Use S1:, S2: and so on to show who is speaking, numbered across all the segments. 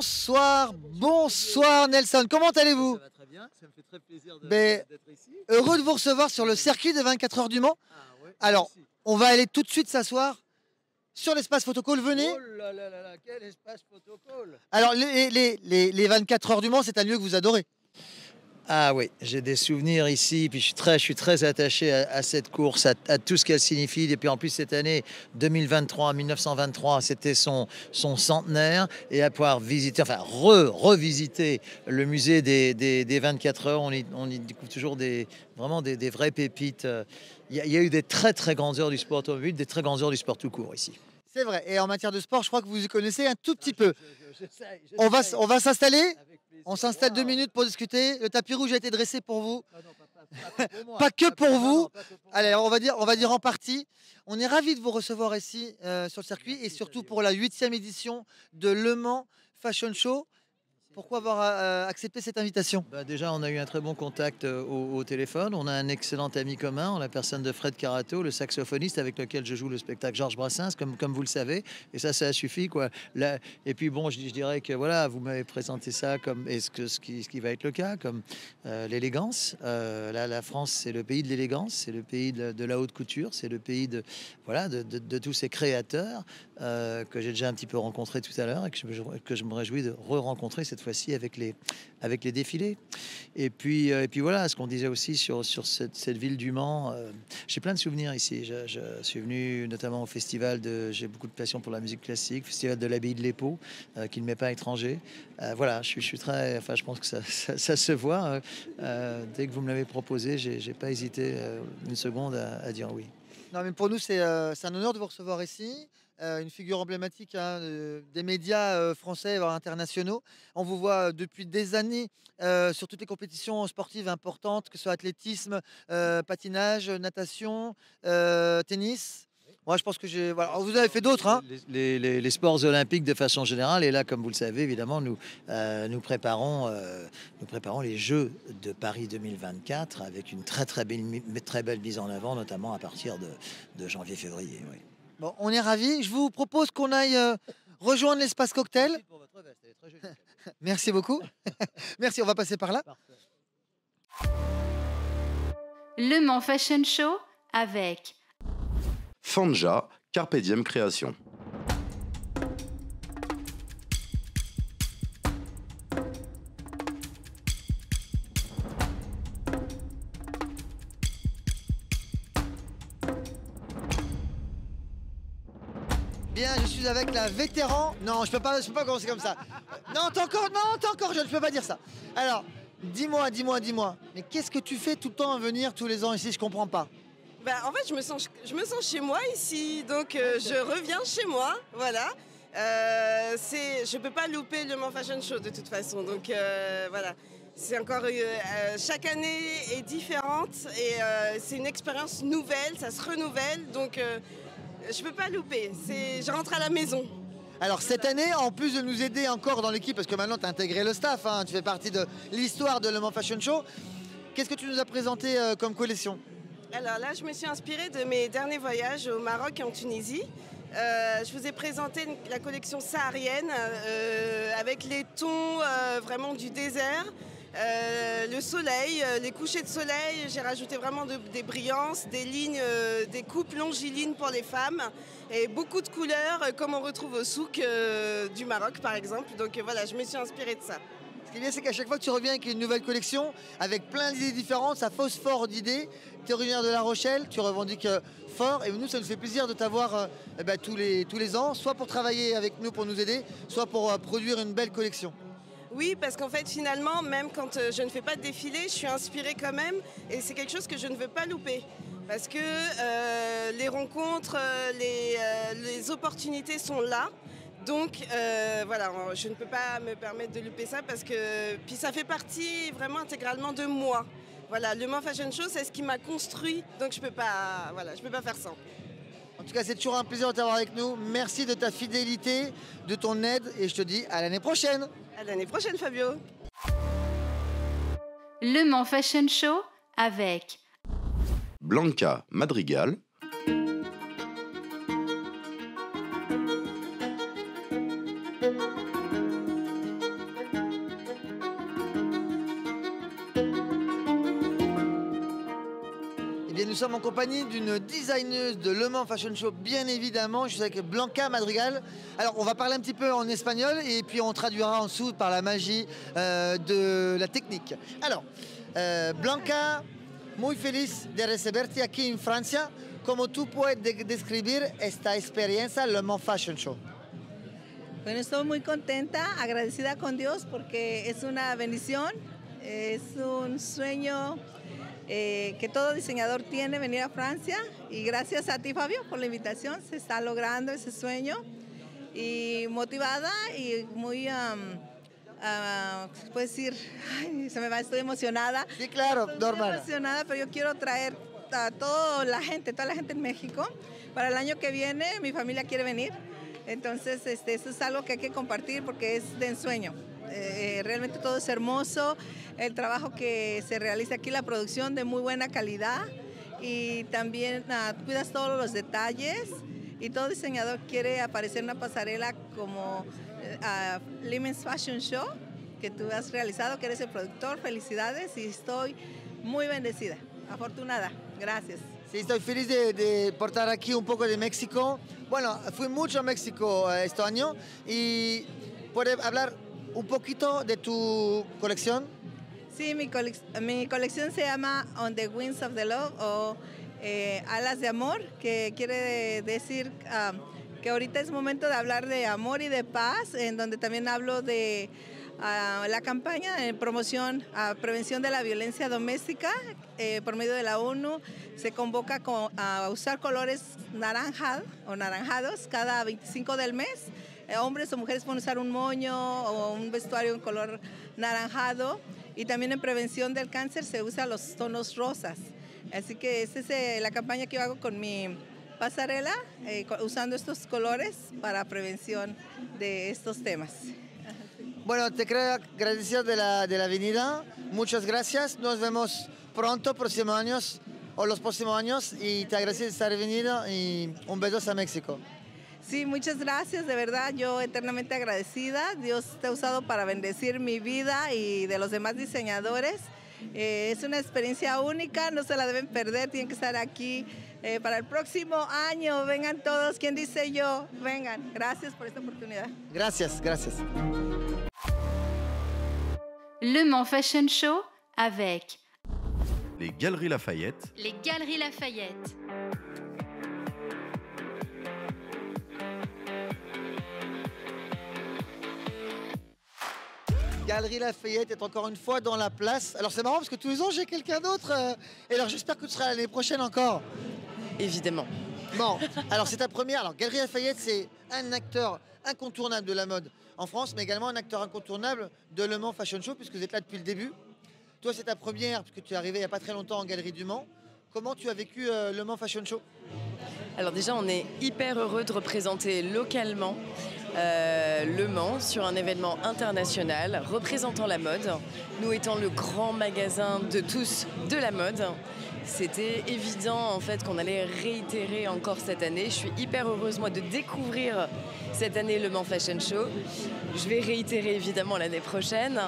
S1: Bonsoir, bonsoir Nelson, comment allez-vous?
S2: Ça va très bien, ça me fait très plaisir
S1: Ben,
S2: d'être ici.
S1: Heureux de vous recevoir sur le circuit des 24 heures du Mans.
S2: Ah ouais,
S1: Alors,
S2: merci.
S1: on va aller tout de suite s'asseoir sur l'espace photocall, venez.
S2: Oh là là là là, quel espace photocall!
S1: Alors, les 24 heures du Mans, c'est un lieu que vous adorez.
S2: Ah oui, j'ai des souvenirs ici, puis je suis très attaché à cette course, à tout ce qu'elle signifie. Et puis en plus, cette année 2023, 1923, c'était son centenaire. Et à pouvoir visiter, enfin revisiter le musée des 24 heures, on y découvre toujours vraiment des vraies pépites. Il y a eu des très très grandes heures du sport automobile, des très grandes heures du sport tout court ici.
S1: C'est vrai, et en matière de sport, je crois que vous y connaissez un tout petit peu.
S2: J'essaye.
S1: On va s'installer,
S2: Avec plaisir.
S1: on s'installe 2
S2: Waouh.
S1: minutes pour discuter. Le tapis rouge a été dressé pour vous.
S2: Ah non, pas pour moi.
S1: Pas que pour
S2: non,
S1: vous.
S2: non, pas que pour moi.
S1: Allez, alors on va dire en partie. On est ravis de vous recevoir ici sur le circuit et surtout pour la 8e édition de Le Mans Fashion Show. Pourquoi avoir accepté cette invitation?
S2: Bah, déjà, on a eu un très bon contact au téléphone. On a un excellent ami commun, en la personne de Fred Carato, le saxophoniste avec lequel je joue le spectacle Georges Brassens, comme vous le savez. Et ça a suffi, quoi. Et puis bon, je dirais que voilà, vous m'avez présenté ça comme ce qui va être le cas, comme l'élégance. La France, c'est le pays de l'élégance, c'est le pays de la haute couture, c'est le pays de tous ces créateurs que j'ai déjà un petit peu rencontrés tout à l'heure et que je me réjouis de re-rencontrer cette fois-ci avec les défilés. Et puis voilà, ce qu'on disait aussi sur cette ville du Mans. J'ai plein de souvenirs ici. Je suis venu notamment au festival j'ai beaucoup de passion pour la musique classique, festival de l'abbaye de l'Épau, qui ne m'est pas étranger. Voilà, je suis très, enfin, je pense que ça se voit. Dès que vous me l'avez proposé, j'ai pas hésité une seconde à dire oui.
S1: Non, mais pour nous, c'est un honneur de vous recevoir ici. Une figure emblématique hein, des médias français voire internationaux. On vous voit depuis des années sur toutes les compétitions sportives importantes, que ce soit athlétisme, patinage, natation, tennis. Moi, je pense que voilà. Alors, vous avez fait d'autres, hein?
S2: Les sports olympiques de façon générale. Et là, comme vous le savez, évidemment, nous préparons les Jeux de Paris 2024 avec une très belle mise en avant, notamment à partir de janvier-février. Oui.
S1: Bon, on est ravis. Je vous propose qu'on aille rejoindre l'espace cocktail.
S2: Merci pour votre veste, elle est très jolie.
S1: Merci beaucoup. Merci, on va passer par là.
S2: Parfait.
S3: Le Mans Fashion Show avec
S4: Fanja, Carpe Diem Création.
S1: Bien, je suis avec la vétéran. Non, je peux pas commencer comme ça. Non, t'es encore jeune, je peux pas dire ça. Alors, dis-moi. Mais qu'est-ce que tu fais tout le temps à venir tous les ans ici? Je comprends pas.
S5: Bah, en fait, je me sens chez moi ici, donc je reviens chez moi, voilà. Je peux pas louper le Mans Fashion Show de toute façon, donc voilà. C'est encore chaque année est différente et c'est une expérience nouvelle, ça se renouvelle, donc je peux pas louper. Je rentre à la maison.
S1: Alors cette année, en plus de nous aider encore dans l'équipe, parce que maintenant tu as intégré le staff, hein, tu fais partie de l'histoire de Le Mans Fashion Show, qu'est-ce que tu nous as présenté comme collection?
S5: Alors là, je me suis inspirée de mes derniers voyages au Maroc et en Tunisie. Je vous ai présenté la collection saharienne avec les tons vraiment du désert, le soleil, les couchers de soleil. J'ai rajouté vraiment des brillances, des lignes, des coupes longilines pour les femmes et beaucoup de couleurs comme on retrouve au souk du Maroc par exemple. Donc voilà, je me suis inspirée de ça.
S1: Ce qui est bien, c'est qu'à chaque fois que tu reviens avec une nouvelle collection, avec plein d'idées différentes, ça phosphore d'idées. Tu es originaire de La Rochelle, tu revendiques fort. Et nous, ça nous fait plaisir de t'avoir tous les ans, soit pour travailler avec nous, pour nous aider, soit pour produire une belle collection.
S5: Oui, parce qu'en fait, finalement, même quand je ne fais pas de défilé, je suis inspirée quand même. Et c'est quelque chose que je ne veux pas louper. Parce que les rencontres, les opportunités sont là. Donc voilà, je ne peux pas me permettre de louper ça parce que puis ça fait partie vraiment intégralement de moi. Voilà, le Mans Fashion Show, c'est ce qui m'a construit, donc je peux pas faire sans.
S1: En tout cas, c'est toujours un plaisir de t'avoir avec nous. Merci de ta fidélité, de ton aide et je te dis à l'année prochaine.
S5: À l'année prochaine, Fabio.
S3: Le Mans Fashion Show avec
S4: Blanca Madrigal.
S1: nous sommes en compagnie d'une designeuse de Le Mans Fashion Show, bien évidemment. Je suis avec Blanca Madrigal. Alors, on va parler un petit peu en espagnol et puis on traduira en dessous par la magie de la technique. Alors, Blanca, muy feliz de reciberte aquí en Francia. ¿Cómo tú puedes describir esta experiencia Le Mans Fashion Show?
S6: Bueno, estoy muy contenta, agradecida con Dios porque es una bendición, es un sueño que todo diseñador tiene, venir a Francia, y gracias a ti, Fabio, por la invitación. Se está logrando ese sueño y motivada y muy, puedo decir, ay, estoy emocionada.
S1: Sí, claro,
S6: Estoy muy
S1: normal.
S6: emocionada, pero yo quiero traer a toda la gente en México. Para el año que viene mi familia quiere venir, entonces eso es algo que hay que compartir porque es de ensueño. Realmente todo es hermoso, el trabajo que se realiza aquí, la producción de muy buena calidad, y también cuidas todos los detalles, y todo diseñador quiere aparecer en una pasarela como Le Mans Fashion Show que tú has realizado, que eres el productor. Felicidades, y estoy muy bendecida, afortunada. Gracias.
S1: Sí, estoy feliz de portar aquí un poco de México. Bueno, fui mucho a México este año y ¿puedes hablar un poquito de tu colección?
S6: Sí, mi colección se llama On the Wings of the Love, o Alas de Amor, que quiere decir que ahorita es momento de hablar de amor y de paz, en donde también hablo de la campaña de promoción a prevención de la violencia doméstica por medio de la ONU. Se convoca a usar colores naranjados cada 25 del mes. Hombres o mujeres pueden usar un moño o un vestuario en color naranjado, y también en prevención del cáncer se usan los tonos rosas. Así que esa es la campaña que yo hago con mi pasarela, usando estos colores para prevención de estos temas.
S1: Bueno, te quiero agradecer de la venida. Muchas gracias. Nos vemos pronto, próximos años o los próximos años. Y te agradezco de estar venido y un beso a México.
S6: Sí, muchas gracias, de verdad, yo eternamente agradecida. Dios te ha usado para bendecir mi vida y de los demás diseñadores. Es una experiencia única, no se la deben perder, tienen que estar aquí para el próximo año. Vengan todos, ¿quién dice yo? Vengan, gracias por esta oportunidad.
S1: Gracias, gracias.
S3: Le Mans Fashion Show avec
S4: Les Galeries Lafayette.
S3: les Galeries Lafayette.
S1: Galerie Lafayette est encore une fois dans la place. Alors c'est marrant parce que tous les ans j'ai quelqu'un d'autre. Et alors j'espère que tu seras l'année prochaine encore.
S7: Évidemment.
S1: Bon, alors c'est ta première. Alors Galerie Lafayette, c'est un acteur incontournable de la mode en France, mais également un acteur incontournable de Le Mans Fashion Show, puisque vous êtes là depuis le début. Toi, c'est ta première, puisque tu es arrivé il n'y a pas très longtemps en Galerie du Mans. Comment tu as vécu Le Mans Fashion Show?
S7: Alors déjà, on est hyper heureux de représenter localement Le Mans sur un événement international représentant la mode. Nous étant le grand magasin de tous de la mode, c'était évident en fait qu'on allait réitérer encore cette année. Je suis hyper heureuse moi de découvrir cette année Le Mans Fashion Show. Je vais réitérer évidemment l'année prochaine,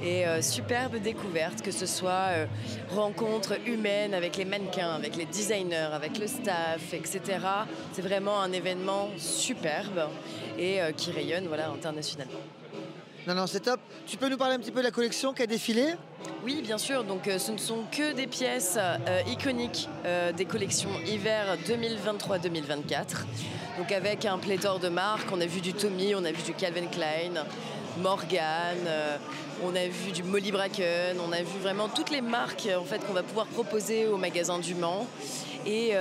S7: et superbe découverte, que ce soit rencontre humaine avec les mannequins, avec les designers, avec le staff, etc. C'est vraiment un événement superbe et qui rayonne voilà, internationalement.
S1: Non, non, c'est top. Tu peux nous parler un petit peu de la collection qui a défilé?
S7: Oui, bien sûr. Donc, ce ne sont que des pièces iconiques des collections hiver 2023-2024. Donc, avec un pléthore de marques. On a vu du Tommy, on a vu du Calvin Klein, Morgan, on a vu du Molly Bracken, on a vu vraiment toutes les marques en fait, qu'on va pouvoir proposer au magasin du Mans. Et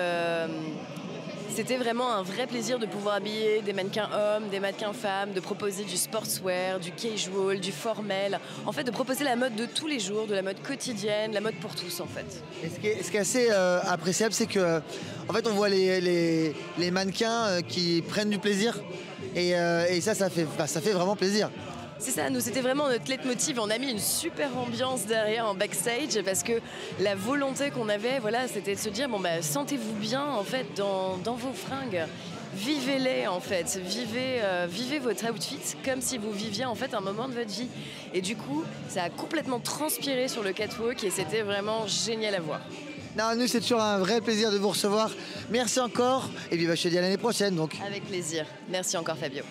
S7: c'était vraiment un vrai plaisir de pouvoir habiller des mannequins hommes, des mannequins femmes, de proposer du sportswear, du casual, du formel. En fait, de proposer la mode de tous les jours, de la mode quotidienne, la mode pour tous, en fait.
S1: Et ce qui est assez appréciable, c'est que en fait, on voit les mannequins qui prennent du plaisir. Et ça fait vraiment plaisir.
S7: C'est ça, nous c'était vraiment notre leitmotiv. On a mis une super ambiance derrière en backstage parce que la volonté qu'on avait, voilà, c'était de se dire bon bah sentez-vous bien en fait dans vos fringues, vivez-les en fait, vivez votre outfit comme si vous viviez en fait un moment de votre vie. Et du coup, ça a complètement transpiré sur le catwalk et c'était vraiment génial à voir.
S1: Non, nous, c'est toujours un vrai plaisir de vous recevoir. Merci encore. Et puis, je te dis à l'année prochaine. Donc.
S7: Avec plaisir. Merci encore, Fabio.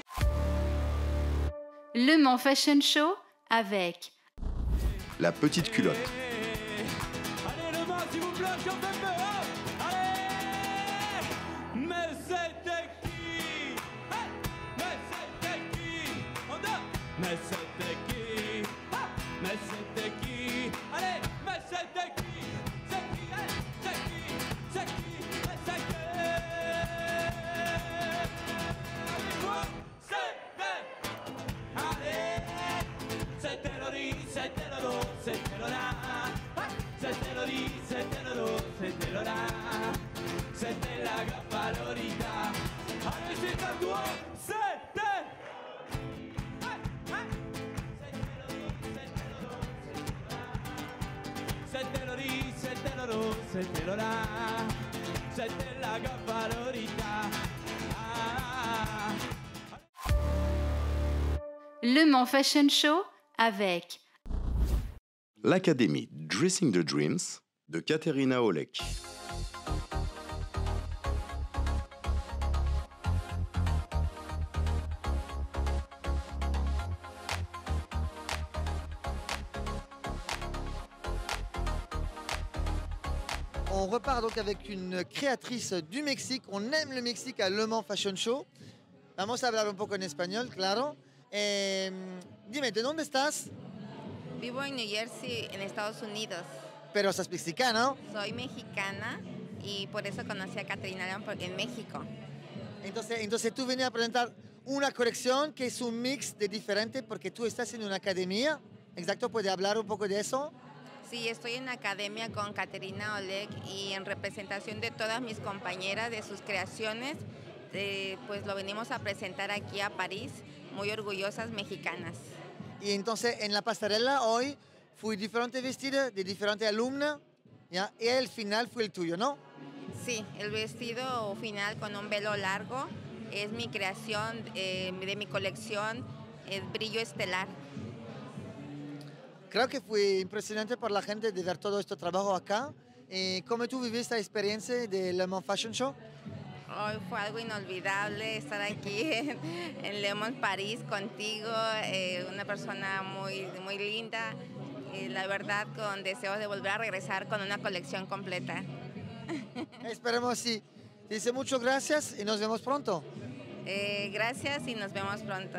S3: Le Mans Fashion Show avec
S4: La petite culotte.
S8: Allez, le Mans, s'il vous plaît, j'en fais peu, hein. Allez. Mais c'était qui? Hey, mais c'était qui? On donne. Mais c'était qui? Ah, mais c'était qui? Allez, mais c'était qui? C'est qui? Hey, c'est qui? C'est qui? Mais c'est qui? Avec moi, c'était. Allez, c'était Lori, c'était Lolo, c'était Lola. C'était Lori, c'était Lolo, c'était Lola. C'était la gaffa Lorita. Allez, c'est à toi, c'était. C'était Lori, c'était Lolo, c'était Lola. C'était la gaffa Lorita.
S3: Le Mans Fashion Show avec
S4: L'Académie Dressing the Dreams de Katerina Olek.
S1: On repart donc avec une créatrice du Mexique. On aime le Mexique à Le Mans Fashion Show. Vamos a hablar un poco en español, claro. Dime, ¿de dónde estás?
S9: Vivo en New Jersey, en Estados Unidos.
S1: Pero sos mexicana, ¿no?
S9: Soy mexicana y por eso conocí a Caterina León en México.
S1: Entonces tú venías a presentar una colección que es un mix de diferentes porque tú estás en una academia. Exacto, ¿puede hablar un poco de eso?
S9: Sí, estoy en la academia con Caterina Olek y en representación de todas mis compañeras, de sus creaciones, pues lo venimos a presentar aquí a París, muy orgullosas mexicanas.
S1: Y entonces en la pasarela hoy fui diferente vestida de diferentes alumnas, ¿ya? Y el final fue el tuyo, ¿no?
S9: Sí, el vestido final con un velo largo es mi creación de mi colección, es Brillo Estelar.
S1: Creo que fue impresionante para la gente de ver todo este trabajo acá. ¿Cómo tú viviste esta experiencia de Le Mans Fashion Show?
S9: Hoy fue algo inolvidable estar aquí en Le Mans, París, contigo, una persona muy, muy linda. La verdad, con deseos de volver a regresar con una colección completa.
S1: Esperemos sí. Dice muchas gracias y nos vemos pronto.
S9: Gracias y nos vemos pronto.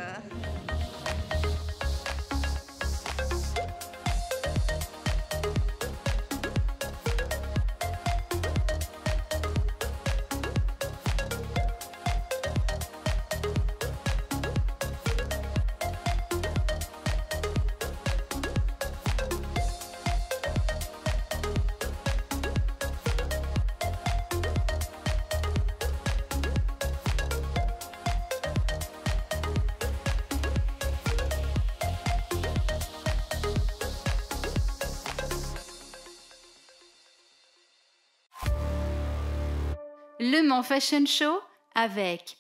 S3: Le Mans Fashion Show avec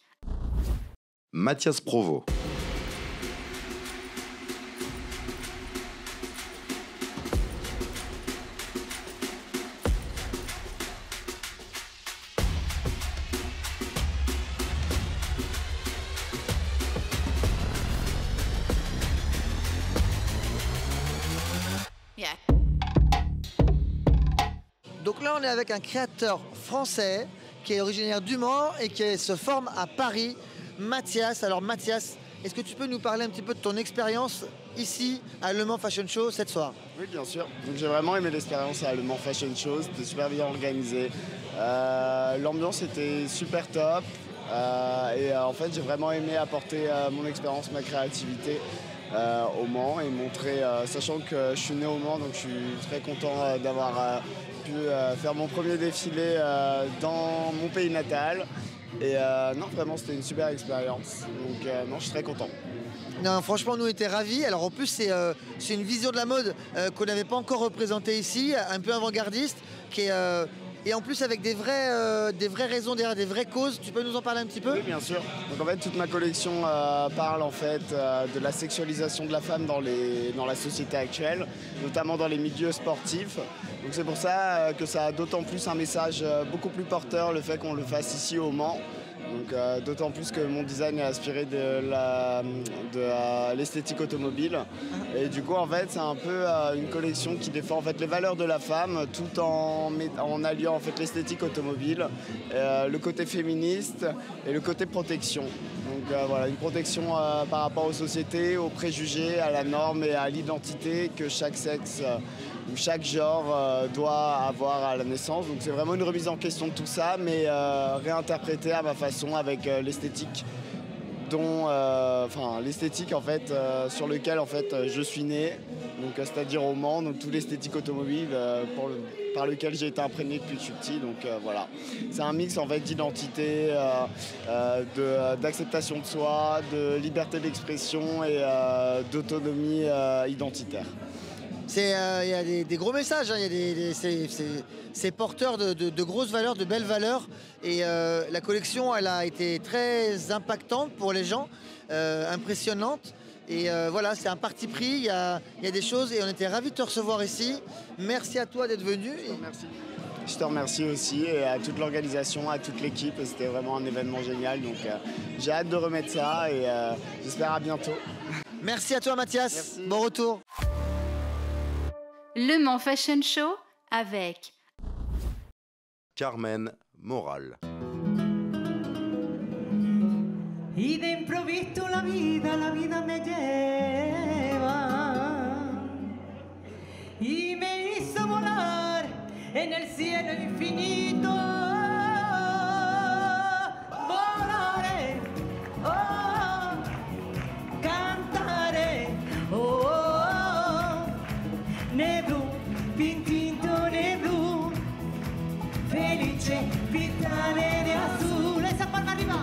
S4: Mathias Provo.
S3: Yeah.
S1: Donc là, on est avec un créateur français qui est originaire du Mans et qui se forme à Paris, Mathias. Alors Mathias, est-ce que tu peux nous parler un petit peu de ton expérience ici à Le Mans Fashion Show cette soir?
S10: Oui, bien sûr. Donc, j'ai vraiment aimé l'expérience à Le Mans Fashion Show. C'était super bien organisé. L'ambiance était super top. En fait, j'ai vraiment aimé apporter mon expérience, ma créativité au Mans et montrer, sachant que je suis né au Mans, donc je suis très content d'avoir pu faire mon premier défilé dans mon pays natal. Et non, vraiment, c'était une super expérience. Donc non, je suis très content.
S1: Non, franchement, nous étions ravis. Alors en plus, c'est une vision de la mode qu'on n'avait pas encore représentée ici, un peu avant-gardiste, qui est et en plus avec des vraies raisons derrière, des vraies causes. Tu peux nous en parler un petit peu?
S10: Oui, bien sûr. Donc en fait, toute ma collection parle en fait de la sexualisation de la femme dans la société actuelle, notamment dans les milieux sportifs. Donc c'est pour ça que ça a d'autant plus un message beaucoup plus porteur, le fait qu'on le fasse ici au Mans. Donc d'autant plus que mon design est inspiré de l'esthétique automobile. Et du coup, en fait, c'est un peu une collection qui défend en fait les valeurs de la femme, tout en alliant en fait l'esthétique automobile, le côté féministe et le côté protection. Donc voilà, une protection par rapport aux sociétés, aux préjugés, à la norme et à l'identité que chaque sexe ou chaque genre doit avoir à la naissance. Donc c'est vraiment une remise en question de tout ça, mais réinterprétée à ma façon avec l'esthétique l'esthétique en fait sur lequel en fait je suis né, donc c'est-à-dire au Mans, donc toute l'esthétique automobile par lequel j'ai été imprégné depuis que je suis petit. Donc voilà, c'est un mix en fait d'identité, d'acceptation de soi, de liberté d'expression et d'autonomie identitaire.
S1: Il y a des gros messages, hein. C'est porteur de grosses valeurs, de belles valeurs. Et la collection, elle a été très impactante pour les gens, impressionnante. Et voilà, c'est un parti pris, il y a des choses et on était ravis de te recevoir ici. Merci à toi d'être venu.
S10: Merci. Je te remercie aussi et à toute l'organisation, à toute l'équipe. C'était vraiment un événement génial. Donc j'ai hâte de remettre ça et j'espère à bientôt.
S1: Merci à toi Mathias.
S10: Merci.
S1: Bon retour.
S3: Le Mans Fashion Show avec
S4: Carmen Moral.
S11: Y de improviso la vida me lleva y me hizo volar en el cielo infinito. Volaré, oh, cantaré, oh, neblu, pintinto neblu, felice, pintaré de azul. Esa palma arriba.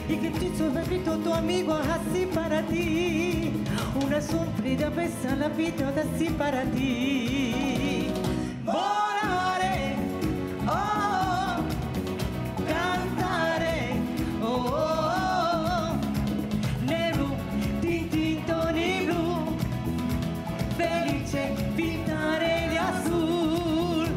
S11: Y que tu sobrevito tu amigo así para ti, una sorpresa besa la vida así para ti. Volaré, oh, cantaré, oh, oh, neblu, tintinto neblu, felice pintaré de azul.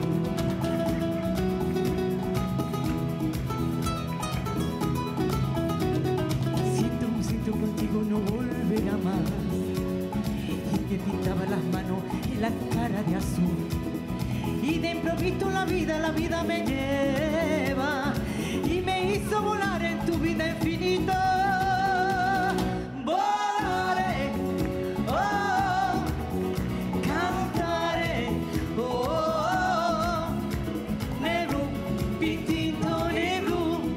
S11: Siento contigo no volverá más. Y me pintaba las manos y la cara de azul. Y de improviso la vida me lleva y me hizo volar en tu vida infinita. Volaré, oh, cantaré, oh, oh, neblu, pintinto neblu,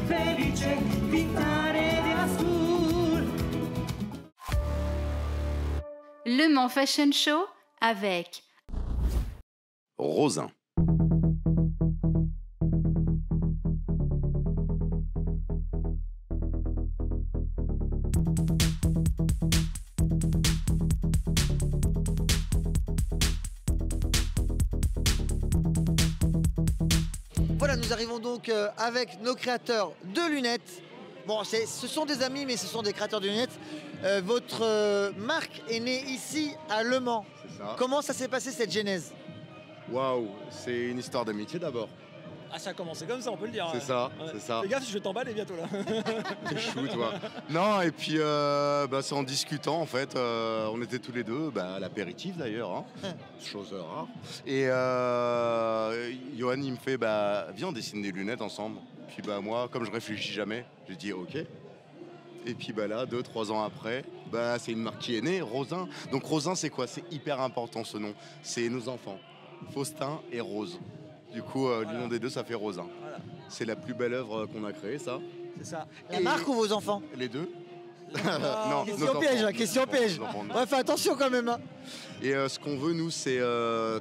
S11: felice pintare de azul.
S3: Le Mans Fashion Show avec
S4: Rosin.
S1: Voilà, nous arrivons donc avec nos créateurs de lunettes. Bon, ce sont des amis, mais ce sont des créateurs de lunettes. Votre marque est née ici, à Le Mans.
S12: C'est ça.
S1: Comment ça s'est passé, cette genèse?
S12: Waouh, c'est une histoire d'amitié d'abord.
S13: Ah, ça a commencé comme ça, on peut le dire.
S12: C'est ça, c'est ça.
S13: Fais gaffe, je vais t'emballer bientôt là.
S12: T'es chou, toi. Non, et puis c'est en discutant en fait. On était tous les deux à l'apéritif d'ailleurs, hein, chose rare. Et Johan il me fait viens on dessine des lunettes ensemble. Puis moi, comme je réfléchis jamais, j'ai dit ok. Et puis là, 2-3 ans après, c'est une marque qui est née, Rosin. Donc Rosin, c'est quoi? C'est hyper important ce nom. C'est nos enfants, Faustin et Rose. Du coup, l'union des deux, ça fait Rosin. Voilà. C'est la plus belle œuvre qu'on a créée, ça.
S13: C'est ça.
S1: La marque ou vos enfants?
S12: Les deux.
S1: Non, question piège, hein, question piège. Ouais, fais attention quand même. Hein.
S12: Et ce qu'on veut, nous, c'est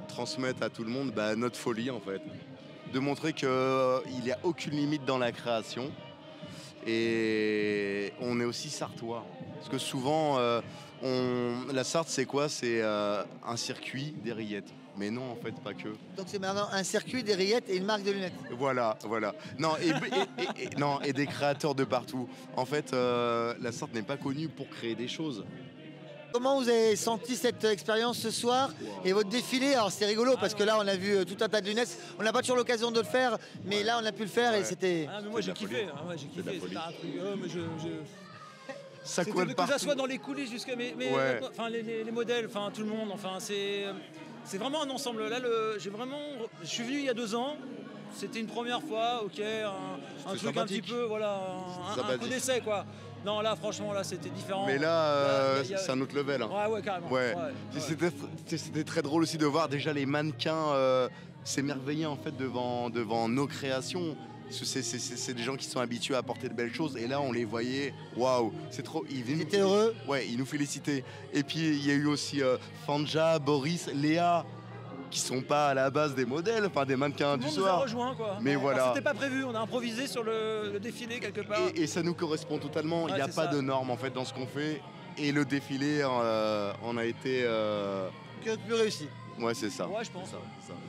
S12: transmettre à tout le monde notre folie, en fait. De montrer qu'il n'y a aucune limite dans la création. Et on est aussi sartois. Parce que souvent, La Sarthe, c'est quoi? C'est un circuit des rillettes. Mais non, en fait, pas que.
S1: Donc c'est maintenant un circuit, des rillettes et une marque de lunettes.
S12: Voilà. Non, non, et des créateurs de partout. En fait, la Sarthe n'est pas connue pour créer des choses.
S1: Comment vous avez senti cette expérience ce soir et votre défilé? Alors c'est rigolo parce que là on a vu tout un tas de lunettes. On n'a pas toujours l'occasion de le faire, mais là on a pu le faire et c'était...
S13: Ah, mais moi j'ai kiffé, c'était un truc... mais
S12: Ça
S13: que
S12: colle partout.
S13: ça soit dans les coulisses jusqu'à les modèles, enfin tout le monde, c'est vraiment un ensemble. Là, je suis venu il y a 2 ans. C'était une première fois, ok, un truc un petit peu, voilà, un coup d'essai quoi. Non, là, franchement, là, c'était différent.
S12: Mais là, c'est un autre level. Hein.
S13: Ouais, carrément.
S12: Ouais. C'était très drôle aussi de voir déjà les mannequins s'émerveiller en fait devant nos créations. C'est des gens qui sont habitués à porter de belles choses et là on les voyait, waouh, c'est trop. Ils
S1: étaient heureux.
S12: Ouais, ils nous félicitaient. Et puis il y a eu aussi Fanja, Boris, Léa, qui sont pas à la base des modèles, enfin des mannequins du soir.
S13: Tout le monde nous a rejoints quoi.
S12: Mais voilà.
S13: C'était pas prévu, on a improvisé sur le défilé quelque part.
S12: Et ça nous correspond totalement. Il n'y a pas de normes en fait dans ce qu'on fait. Et le défilé, on a été.
S1: Que plus réussi.
S12: Ouais, c'est ça.
S13: Ouais, je pense.
S12: Ça.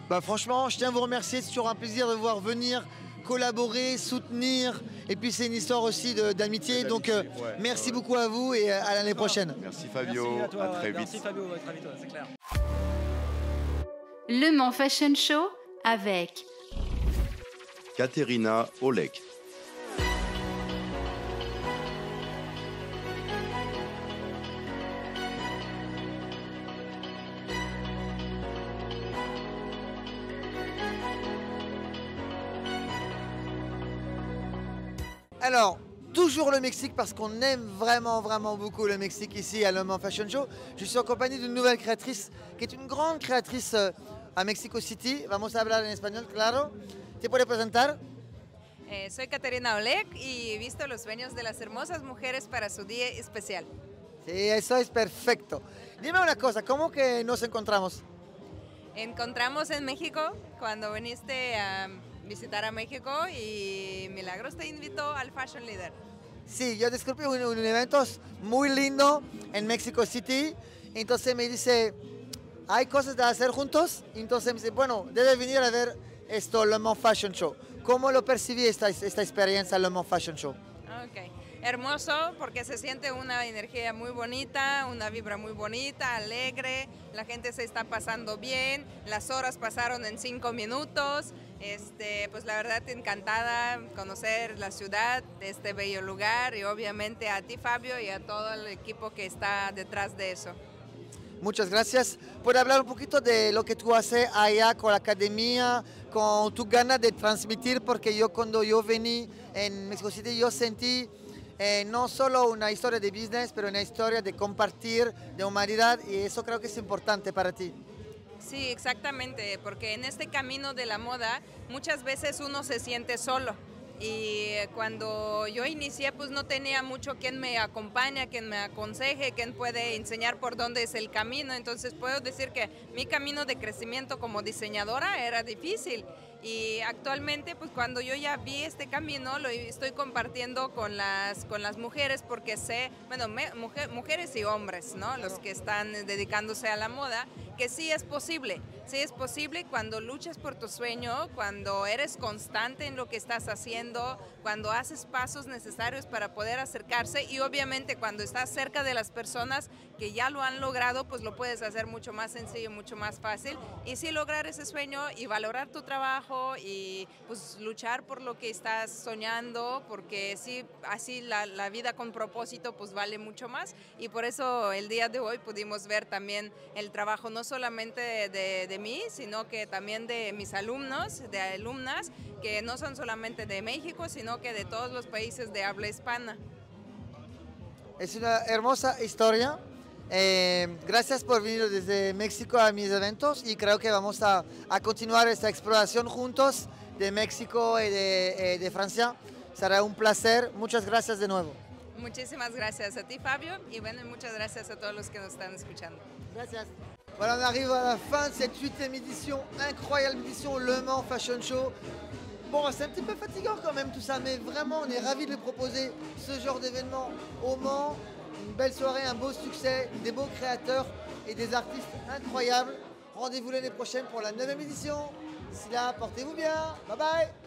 S1: Bah franchement, je tiens à vous remercier. C'est toujours un plaisir de vous voir venir, collaborer, soutenir. Et puis c'est une histoire aussi d'amitié. Donc merci beaucoup à vous et à l'année prochaine.
S12: Merci Fabio.
S13: Merci à toi,
S12: très vite.
S13: Merci Fabio, à très vite, c'est clair.
S3: Le Mans Fashion Show avec
S4: Katerina Olek.
S1: Alors, toujours le Mexique parce qu'on aime vraiment beaucoup le Mexique ici à Le Mans Fashion Show. Je suis en compagnie d'une nouvelle créatrice qui est une grande créatrice a Mexico City. Vamos a hablar en español, claro. ¿Te puede presentar?
S14: Soy Katerina Olek y he visto los sueños de las hermosas mujeres para su día especial.
S1: Sí, eso es perfecto. Dime una cosa, ¿cómo que nos encontramos?
S14: Encontramos en México cuando viniste a visitar a México y Milagros te invitó al Fashion Leader.
S1: Sí, yo descubrí un evento muy lindo en Mexico City. Entonces me dice, hay cosas de hacer juntos. Entonces me dice, bueno, debe venir a ver esto, Le Mans Fashion Show. ¿Cómo lo percibí esta experiencia Le Mans Fashion Show?
S14: Ok, hermoso porque se siente una energía muy bonita, una vibra muy bonita, alegre, la gente se está pasando bien, las horas pasaron en 5 minutos. Pues la verdad encantada conocer la ciudad, este bello lugar y obviamente a ti Fabio y a todo el equipo que está detrás de eso.
S1: Muchas gracias. ¿Puede hablar un poquito de lo que tú haces allá con la academia, con tu ganas de transmitir? Porque yo cuando yo vení en Mexico City yo sentí no solo una historia de business, pero una historia de compartir, de humanidad y eso creo que es importante para ti.
S14: Sí, exactamente, porque en este camino de la moda muchas veces uno se siente solo y cuando yo inicié pues no tenía mucho quien me acompaña, quien me aconseje, quien puede enseñar por dónde es el camino, entonces puedo decir que mi camino de crecimiento como diseñadora era difícil y actualmente pues cuando yo ya vi este camino lo estoy compartiendo con las mujeres porque sé, bueno, mujeres y hombres, ¿no? Los que están dedicándose a la moda, que sí es posible cuando luchas por tu sueño, cuando eres constante en lo que estás haciendo, cuando haces pasos necesarios para poder acercarse y obviamente cuando estás cerca de las personas que ya lo han logrado, pues lo puedes hacer mucho más sencillo, mucho más fácil y sí lograr ese sueño y valorar tu trabajo y pues luchar por lo que estás soñando, porque sí, así la vida con propósito pues vale mucho más y por eso el día de hoy pudimos ver también el trabajo no solamente de mí, sino que también de mis alumnos, de alumnas, que no son solamente de México, sino que de todos los países de habla hispana.
S1: Es una hermosa historia. Gracias por venir desde México a mis eventos y creo que vamos a continuar esta exploración juntos de México y de Francia. Será un placer. Muchas gracias de nuevo.
S14: Muchísimas gracias a ti, Fabio, y bueno, muchas gracias a todos los que nos están escuchando.
S1: Gracias. Voilà, on arrive à la fin de cette 8e édition, incroyable édition Le Mans Fashion Show. Bon, c'est un petit peu fatigant quand même tout ça, mais vraiment on est ravis de proposer ce genre d'événement au Mans. une belle soirée, un beau succès, des beaux créateurs et des artistes incroyables. Rendez-vous l'année prochaine pour la 9e édition. D'ici là, portez-vous bien. Bye bye.